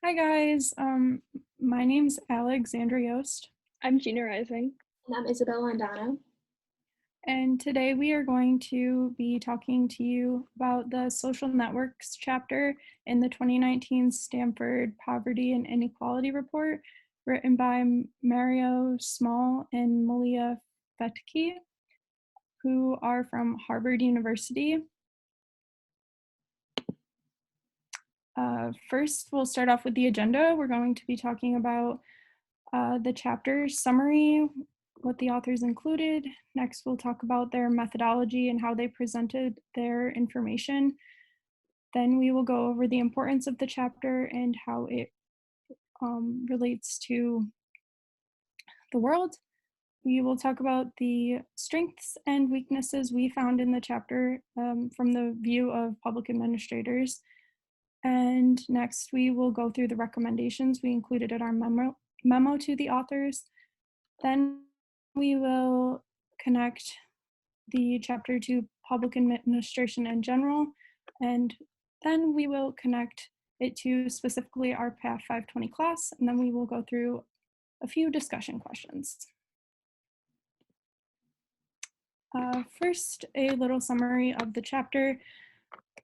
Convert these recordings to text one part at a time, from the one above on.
Hi guys, my name's Alexandra Yost, I'm Gina Rising. And I'm Isabel Landano. and today we are going to be talking to you about the social networks chapter in the 2019 Stanford Poverty and Inequality Report, written by Mario Small and Malia Fetke, who are from Harvard University. First, we'll start off with the agenda. We're going to be talking about the chapter summary, what the authors included. Next, we'll talk about their methodology and how they presented their information. Then we will go over the importance of the chapter and how it relates to the world. We will talk about the strengths and weaknesses we found in the chapter from the view of public administrators. And next, we will go through the recommendations we included in our memo to the authors. Then we will connect the chapter to public administration in general, and then we will connect it to specifically our PAFF 520 class, and then we will go through a few discussion questions. First, a little summary of the chapter.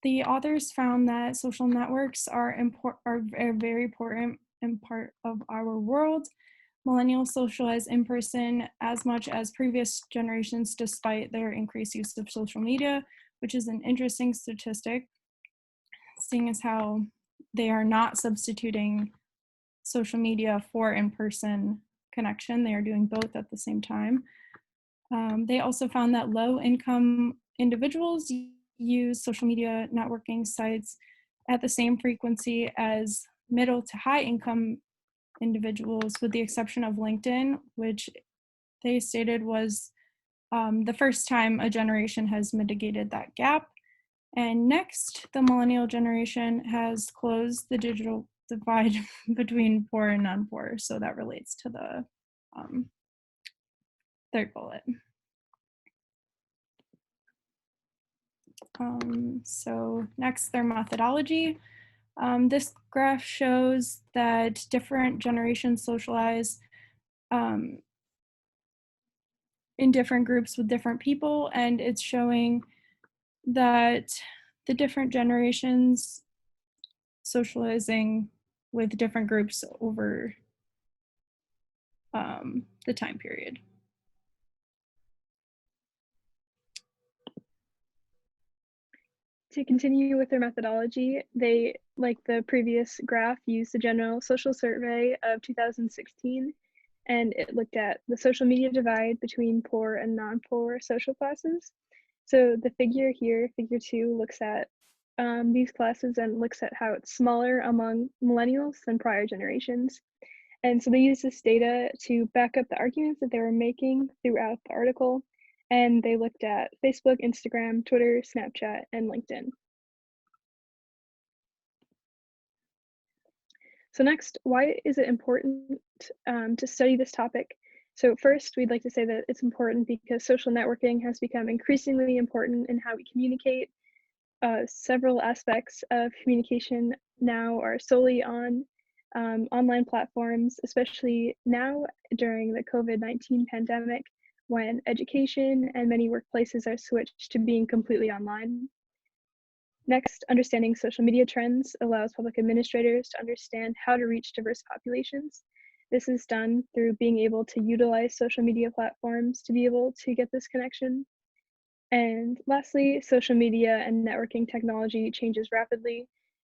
The authors found that social networks are a very important part of our world. Millennials socialize in person as much as previous generations despite their increased use of social media, which is an interesting statistic, seeing as how they are not substituting social media for in-person connection. They are doing both at the same time. They also found that low-income individuals use social media networking sites at the same frequency as middle to high-income individuals, with the exception of LinkedIn, which they stated was the first time a generation has mitigated that gap. And next, the millennial generation has closed the digital divide between poor and non-poor. So that relates to the third bullet. So next, their methodology. This graph shows that different generations socialize in different groups with different people, and it's showing that the different generations socializing with different groups over the time period. To continue with their methodology, they, like the previous graph, used the General Social Survey of 2016, and it looked at the social media divide between poor and non-poor social classes. So the figure here, figure 2, looks at these classes and looks at how it's smaller among millennials than prior generations. And so they used this data to back up the arguments that they were making throughout the article. And they looked at Facebook, Instagram, Twitter, Snapchat, and LinkedIn. So next, why is it important to study this topic? So first, we'd like to say that it's important because social networking has become increasingly important in how we communicate. Several aspects of communication now are solely on online platforms, especially now during the COVID-19 pandemic, when education and many workplaces are switched to being completely online. Next, understanding social media trends allows public administrators to understand how to reach diverse populations. This is done through being able to utilize social media platforms to be able to get this connection. And lastly, social media and networking technology changes rapidly.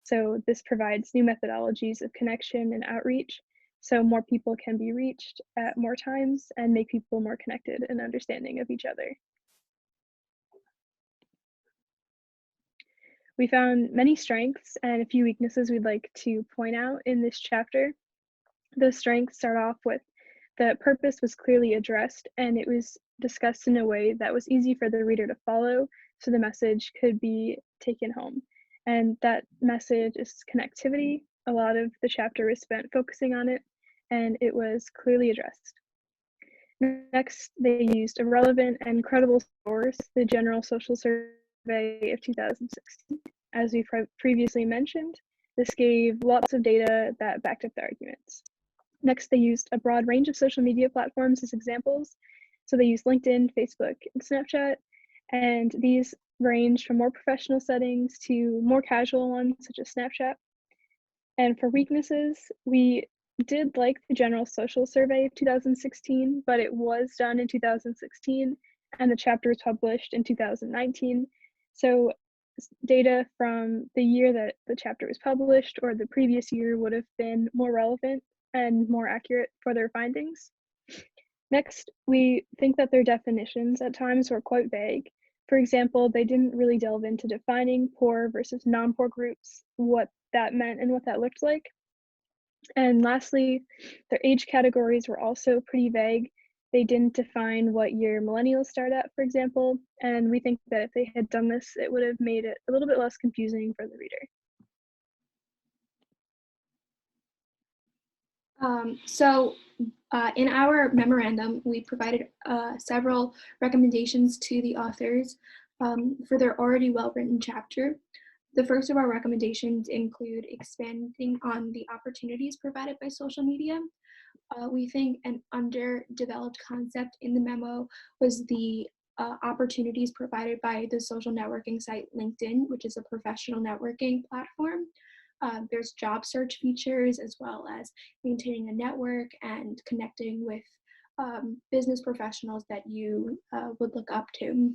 So this provides new methodologies of connection and outreach, so more people can be reached at more times and make people more connected and understanding of each other. We found many strengths and a few weaknesses we'd like to point out in this chapter. Those strengths start off with the purpose was clearly addressed and it was discussed in a way that was easy for the reader to follow, so the message could be taken home. And that message is connectivity. A lot of the chapter was spent focusing on it, and it was clearly addressed. Next, they used a relevant and credible source, the General Social Survey of 2016. As we previously mentioned, This gave lots of data that backed up their arguments. Next, they used a broad range of social media platforms as examples. So they used LinkedIn, Facebook, and Snapchat, and these range from more professional settings to more casual ones, such as Snapchat. And for weaknesses, we did like the General Social Survey of 2016, but it was done in 2016, and the chapter was published in 2019. So data from the year that the chapter was published or the previous year would have been more relevant and more accurate for their findings. Next, we think that their definitions at times were quite vague. For example, they didn't really delve into defining poor versus non-poor groups, what that meant and what that looked like. And lastly, their age categories were also pretty vague. They didn't define what year millennials start at, for example, and we think that if they had done this, it would have made it a little bit less confusing for the reader. In our memorandum, we provided several recommendations to the authors for their already well-written chapter. The first of our recommendations include expanding on the opportunities provided by social media. We think an underdeveloped concept in the memo was the opportunities provided by the social networking site LinkedIn, which is a professional networking platform. There's job search features, as well as maintaining a network and connecting with business professionals that you would look up to.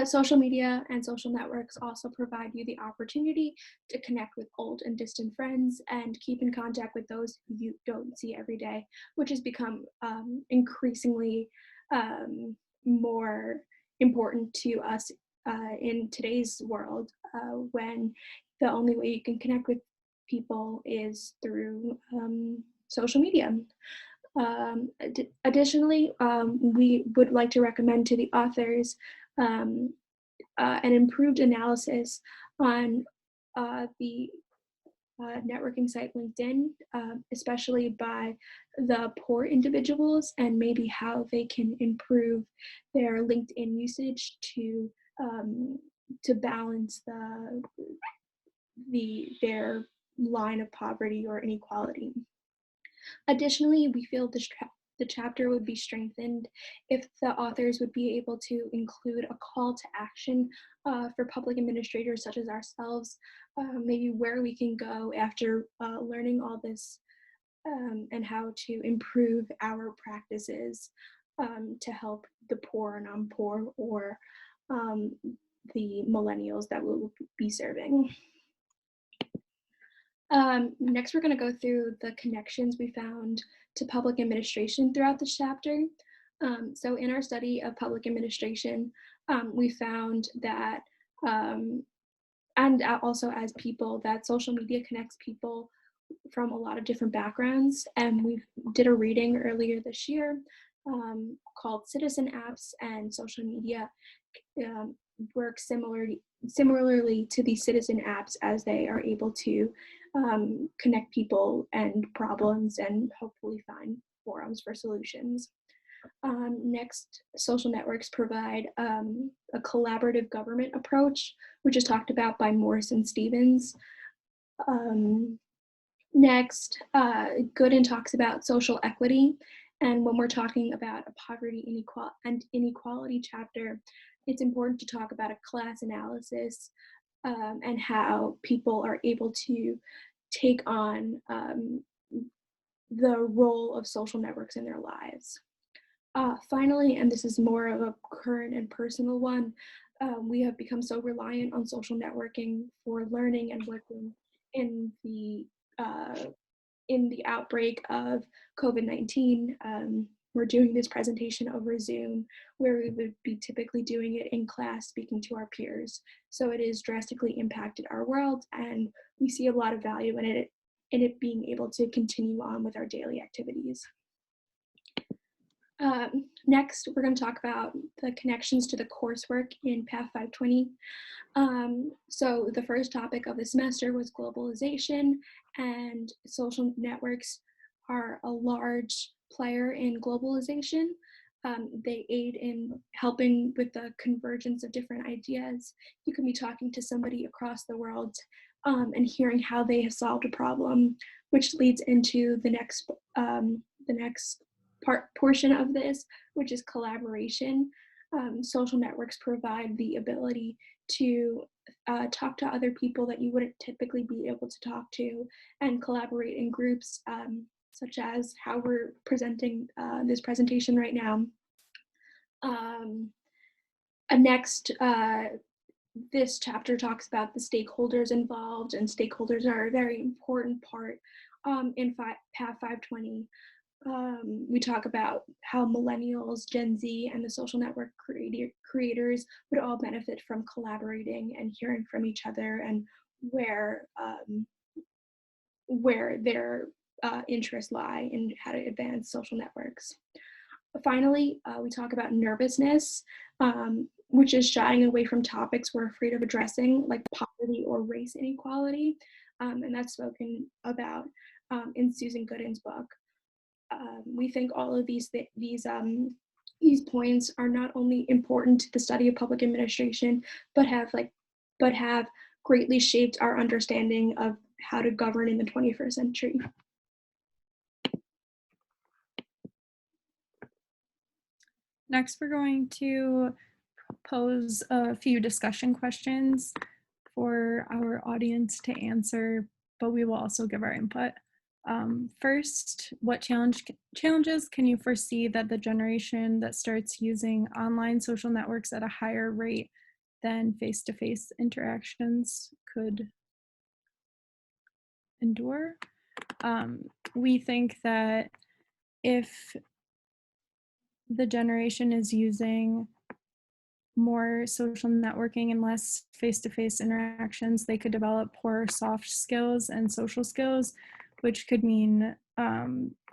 Social media and social networks also provide you the opportunity to connect with old and distant friends and keep in contact with those who you don't see every day, which has become increasingly more important to us in today's world, when the only way you can connect with people is through social media. Additionally, we would like to recommend to the authors an improved analysis on the networking site LinkedIn, especially by the poor individuals, and maybe how they can improve their LinkedIn usage to balance their line of poverty or inequality. Additionally, we feel the chapter would be strengthened if the authors would be able to include a call to action for public administrators such as ourselves, maybe where we can go after learning all this, and how to improve our practices to help the poor and non-poor, or the millennials that we will be serving. Next, we're going to go through the connections we found to public administration throughout this chapter. So in our study of public administration, we found that, and also as people, that social media connects people from a lot of different backgrounds. And we did a reading earlier this year called Citizen Apps and Social Media work similarly to the citizen apps, as they are able to connect people and problems and hopefully find forums for solutions. Next, social networks provide a collaborative government approach, which is talked about by Morse and Stevens. Next, Gooden talks about social equity. And when we're talking about a poverty and inequality chapter, it's important to talk about a class analysis and how people are able to take on the role of social networks in their lives. Finally, and this is more of a current and personal one, we have become so reliant on social networking for learning and working in the outbreak of COVID-19. We're doing this presentation over Zoom, where we would be typically doing it in class, speaking to our peers. So it has drastically impacted our world, and we see a lot of value in it being able to continue on with our daily activities. Next, we're going to talk about the connections to the coursework in PAFF 520. So the first topic of the semester was globalization, and social networks are a large player in globalization. They aid in helping with the convergence of different ideas. You can be talking to somebody across the world and hearing how they have solved a problem, which leads into the next portion of this, which is collaboration. Social networks provide the ability to talk to other people that you wouldn't typically be able to talk to and collaborate in groups, such as how we're presenting this presentation right now. This chapter talks about the stakeholders involved, and stakeholders are a very important part in PAFF 520. We talk about how millennials, Gen Z, and the social network creators would all benefit from collaborating and hearing from each other, and where their interests lie in how to advance social networks. Finally, we talk about nervousness, which is shying away from topics we're afraid of addressing, like poverty or race inequality, and that's spoken about in Susan Gooden's book. We think all of these points are not only important to the study of public administration, but have greatly shaped our understanding of how to govern in the 21st century. Next, we're going to pose a few discussion questions for our audience to answer, but we will also give our input. First, what challenges can you foresee that the generation that starts using online social networks at a higher rate than face-to-face interactions could endure? We think that if the generation is using more social networking and less face-to-face interactions, they could develop poor soft skills and social skills, which could mean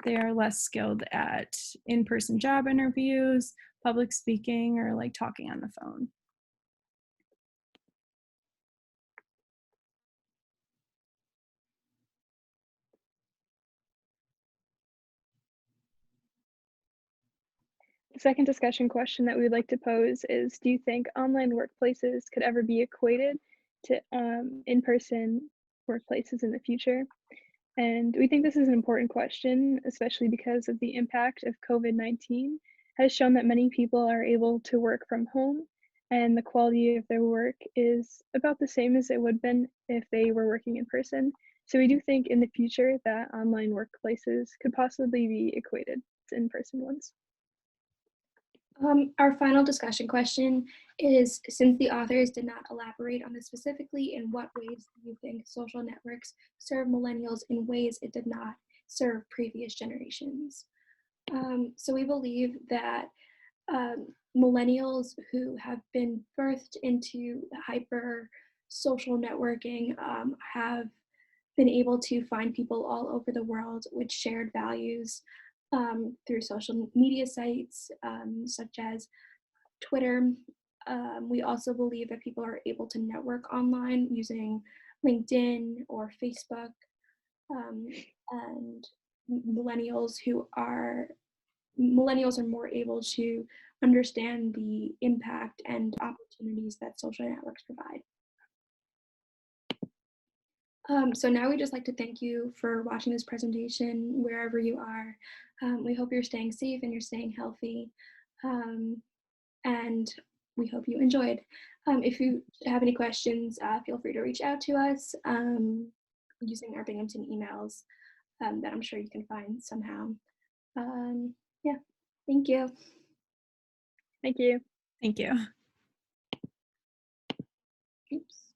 they are less skilled at in-person job interviews, public speaking, or like talking on the phone. The second discussion question that we would like to pose is, do you think online workplaces could ever be equated to in-person workplaces in the future? And we think this is an important question, especially because of the impact of COVID-19 has shown that many people are able to work from home, and the quality of their work is about the same as it would have been if they were working in person. So we do think in the future that online workplaces could possibly be equated to in-person ones. Our final discussion question is, since the authors did not elaborate on this specifically, in what ways do you think social networks serve millennials in ways it did not serve previous generations? So we believe that millennials who have been birthed into hyper social networking have been able to find people all over the world with shared values through social media sites such as Twitter. We also believe that people are able to network online using LinkedIn or Facebook, and millennials are more able to understand the impact and opportunities that social networks provide. So now we'd just like to thank you for watching this presentation wherever you are. We hope you're staying safe and you're staying healthy, and we hope you enjoyed. If you have any questions, feel free to reach out to us using our Binghamton emails that I'm sure you can find somehow. Yeah, thank you. Thank you. Thank you. Oops.